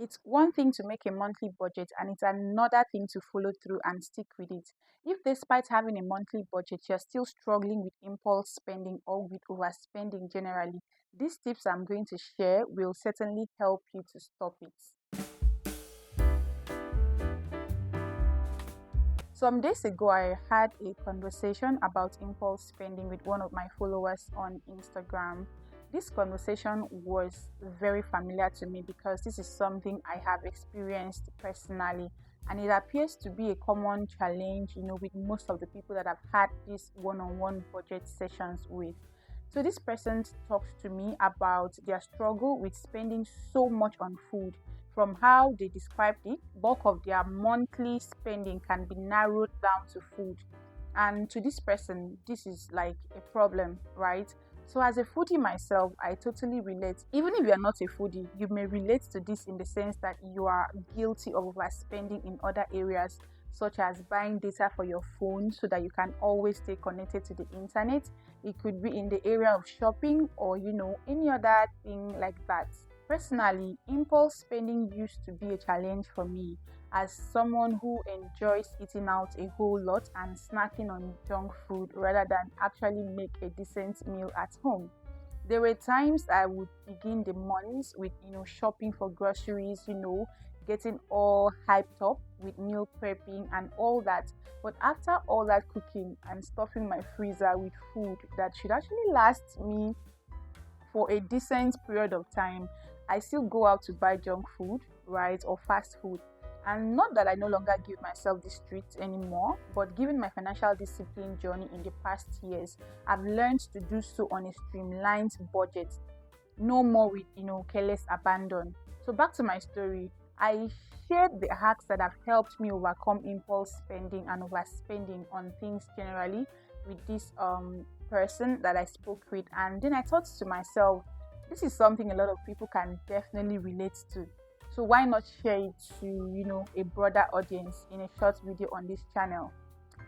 It's one thing to make a monthly budget and it's another thing to follow through and stick with it. If despite having a monthly budget, you're still struggling with impulse spending or with overspending generally, these tips I'm going to share will certainly help you to stop it. Some days ago, I had a conversation about impulse spending with one of my followers on Instagram. This conversation was very familiar to me because this is something I have experienced personally, and it appears to be a common challenge, with most of the people that I've had these one on one budget sessions with. So, this person talked to me about their struggle with spending so much on food. From how they described it, bulk of their monthly spending can be narrowed down to food. And to this person, this is like a problem, right? So, as a foodie myself, I totally relate. Even if you are not a foodie, you may relate to this in the sense that you are guilty of overspending in other areas, such as buying data for your phone so that you can always stay connected to the internet. It could be in the area of shopping or, any other thing like that. Personally, impulse spending used to be a challenge for me as someone who enjoys eating out a whole lot and snacking on junk food rather than actually make a decent meal at home. There were times I would begin the mornings with, shopping for groceries, getting all hyped up with meal prepping and all that. But after all that cooking and stuffing my freezer with food that should actually last me for a decent period of time, I still go out to buy junk food, right, or fast food. And not that I no longer give myself this treat anymore, but given my financial discipline journey in the past years, I've learned to do so on a streamlined budget. No more with, careless abandon. So back to my story. I shared the hacks that have helped me overcome impulse spending and overspending on things generally with this person that I spoke with, and then I thought to myself, this is something a lot of people can definitely relate to. So why not share it to, a broader audience in a short video on this channel?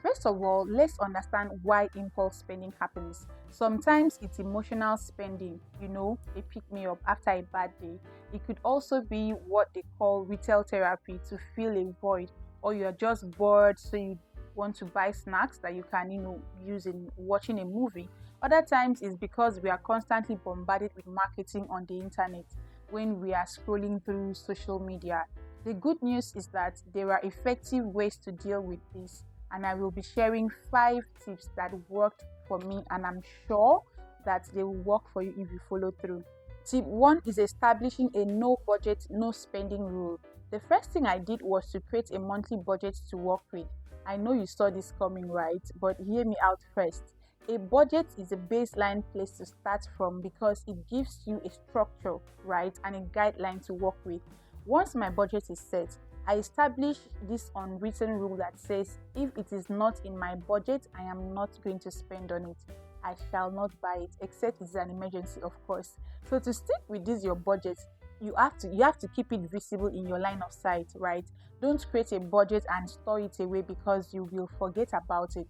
First of all, let's understand why impulse spending happens. Sometimes it's emotional spending, a pick me up after a bad day. It could also be what they call retail therapy to fill a void, or you're just bored, so you want to buy snacks that you can, use in watching a movie. Other times it's because we are constantly bombarded with marketing on the internet when we are scrolling through social media. The good news is that there are effective ways to deal with this, and I will be sharing 5 tips that worked for me, and I'm sure that they will work for you if you follow through. Tip 1 is establishing a no budget, no spending rule. The first thing I did was to create a monthly budget to work with. I know you saw this coming, right? But hear me out first. A budget is a baseline place to start from because it gives you a structure, right, and a guideline to work with. Once my budget is set, I establish this unwritten rule that says if it is not in my budget, I am not going to spend on it. I shall not buy it, except it's an emergency, of course. So to stick with this your budget, you have to keep it visible in your line of sight, right? Don't create a budget and store it away because you will forget about it.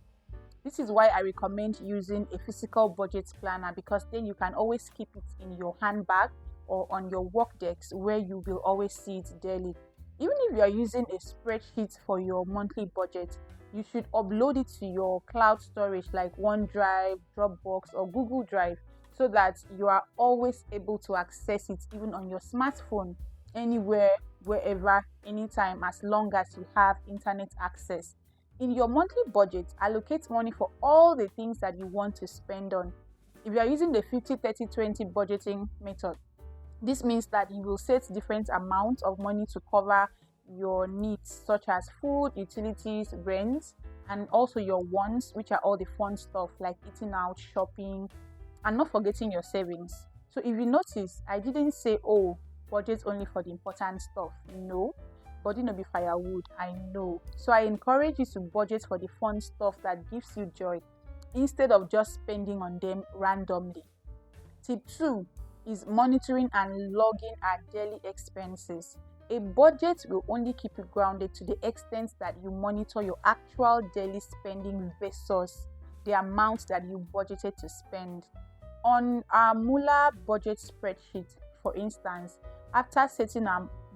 This is why I recommend using a physical budget planner, because then you can always keep it in your handbag or on your work desk where you will always see it daily. Even if you are using a spreadsheet for your monthly budget, you should upload it to your cloud storage like OneDrive, Dropbox, or Google Drive so that you are always able to access it even on your smartphone, anywhere, wherever, anytime, as long as you have internet access. In your monthly budget, allocate money for all the things that you want to spend on. If you are using the 50-30-20 budgeting method, this means that you will set different amounts of money to cover your needs, such as food, utilities, rent, and also your wants, which are all the fun stuff like eating out, shopping, and not forgetting your savings. So if you notice, I didn't say, oh, budget only for the important stuff. No, body no be firewood, I know. So I encourage you to budget for the fun stuff that gives you joy instead of just spending on them randomly. Tip 2 is monitoring and logging our daily expenses. A budget will only keep you grounded to the extent that you monitor your actual daily spending versus the amount that you budgeted to spend. On our Moolah budget spreadsheet, for instance, after setting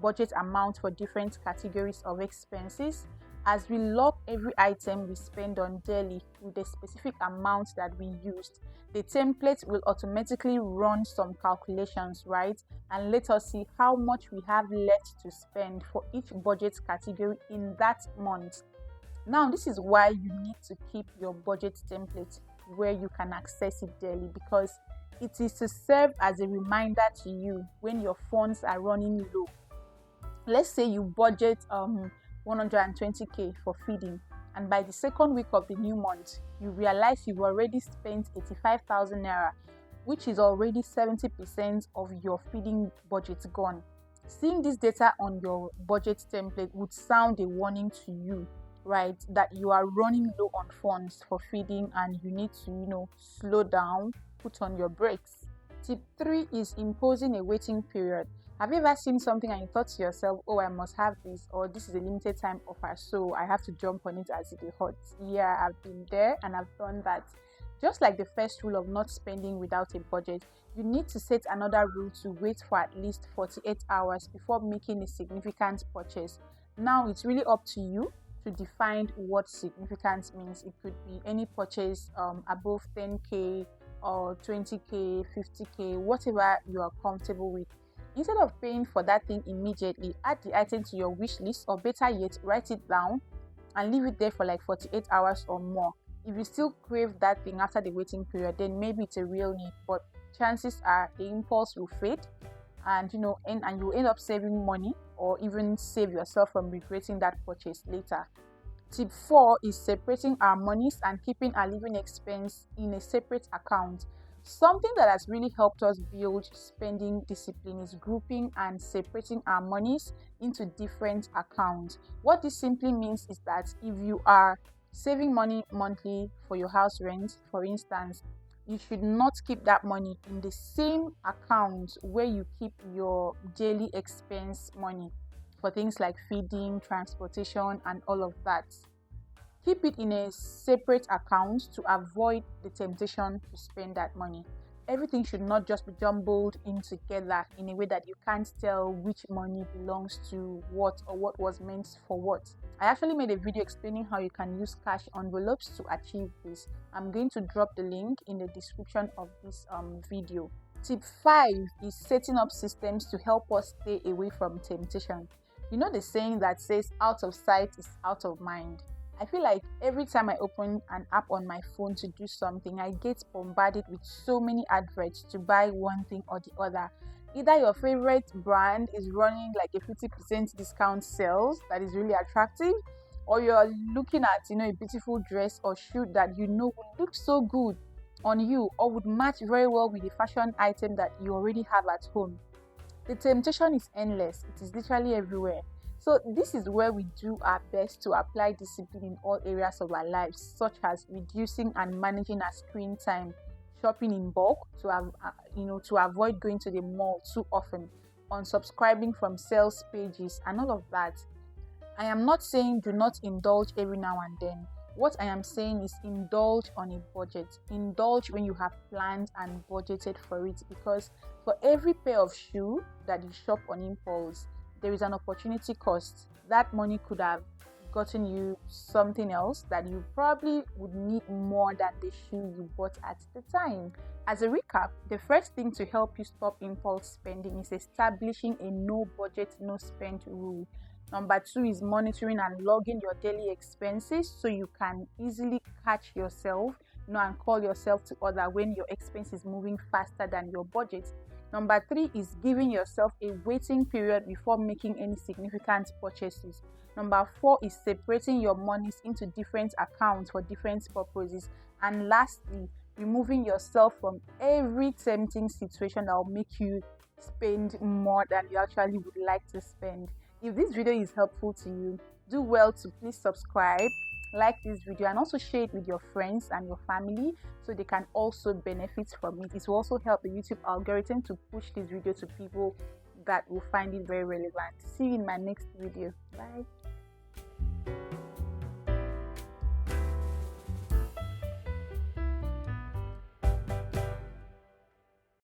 budget amount for different categories of expenses. As we log every item we spend on daily with a specific amount that we used, the template will automatically run some calculations, right? And let us see how much we have left to spend for each budget category in that month. Now, this is why you need to keep your budget template where you can access it daily, because it is to serve as a reminder to you when your funds are running low. Let's say you budget 120k for feeding, and by the second week of the new month you realize you've already spent 85,000 naira, which is already 70% of your feeding budget gone. Seeing this data on your budget template would sound a warning to you, right, that you are running low on funds for feeding and you need to slow down, put on your brakes. Tip 3 is imposing a waiting period. Have you ever seen something and you thought to yourself, oh, I must have this, or this is a limited time offer, so I have to jump on it as it is hot? Yeah, I've been there and I've done that. Just like the first rule of not spending without a budget, you need to set another rule to wait for at least 48 hours before making a significant purchase. Now, it's really up to you to define what significant means. It could be any purchase above 10k or 20k, 50k, whatever you are comfortable with. Instead of paying for that thing immediately, add the item to your wish list, or better yet, write it down and leave it there for like 48 hours or more. If you still crave that thing after the waiting period, then maybe it's a real need, but chances are the impulse will fade and you end up saving money, or even save yourself from regretting that purchase later. Tip 4 is separating our monies and keeping our living expense in a separate account. Something that has really helped us build spending discipline is grouping and separating our monies into different accounts. What this simply means is that if you are saving money monthly for your house rent, for instance, you should not keep that money in the same account where you keep your daily expense money for things like feeding, transportation, and all of that. Keep it in a separate account to avoid the temptation to spend that money. Everything should not just be jumbled in together in a way that you can't tell which money belongs to what or what was meant for what. I actually made a video explaining how you can use cash envelopes to achieve this. I'm going to drop the link in the description of this video. Tip 5 is setting up systems to help us stay away from temptation. You know the saying that says out of sight is out of mind. I feel like every time I open an app on my phone to do something, I get bombarded with so many adverts to buy one thing or the other. Either your favorite brand is running like a 50% discount sales that is really attractive, or you're looking at a beautiful dress or shoe that would look so good on you, or would match very well with the fashion item that you already have at home. The temptation is endless. It is literally everywhere. So this is where we do our best to apply discipline in all areas of our lives, such as reducing and managing our screen time, shopping in bulk to avoid going to the mall too often, unsubscribing from sales pages, and all of that. I am not saying do not indulge every now and then. What I am saying is indulge on a budget. Indulge when you have planned and budgeted for it, because for every pair of shoes that you shop on impulse, there is an opportunity cost. That money could have gotten you something else that you probably would need more than the shoe you bought at the time. As a recap, the first thing to help you stop impulse spending is establishing a no budget, no spend rule. Number 2 is monitoring and logging your daily expenses so you can easily catch yourself, and call yourself to order when your expense is moving faster than your budget. Number 3 is giving yourself a waiting period before making any significant purchases. Number 4 is separating your monies into different accounts for different purposes. And lastly, removing yourself from every tempting situation that will make you spend more than you actually would like to spend. If this video is helpful to you, do well to please subscribe, like this video, and also share it with your friends and your family so they can also benefit from it. It will also help the YouTube algorithm to push this video to people that will find it very relevant. See you in my next video. Bye.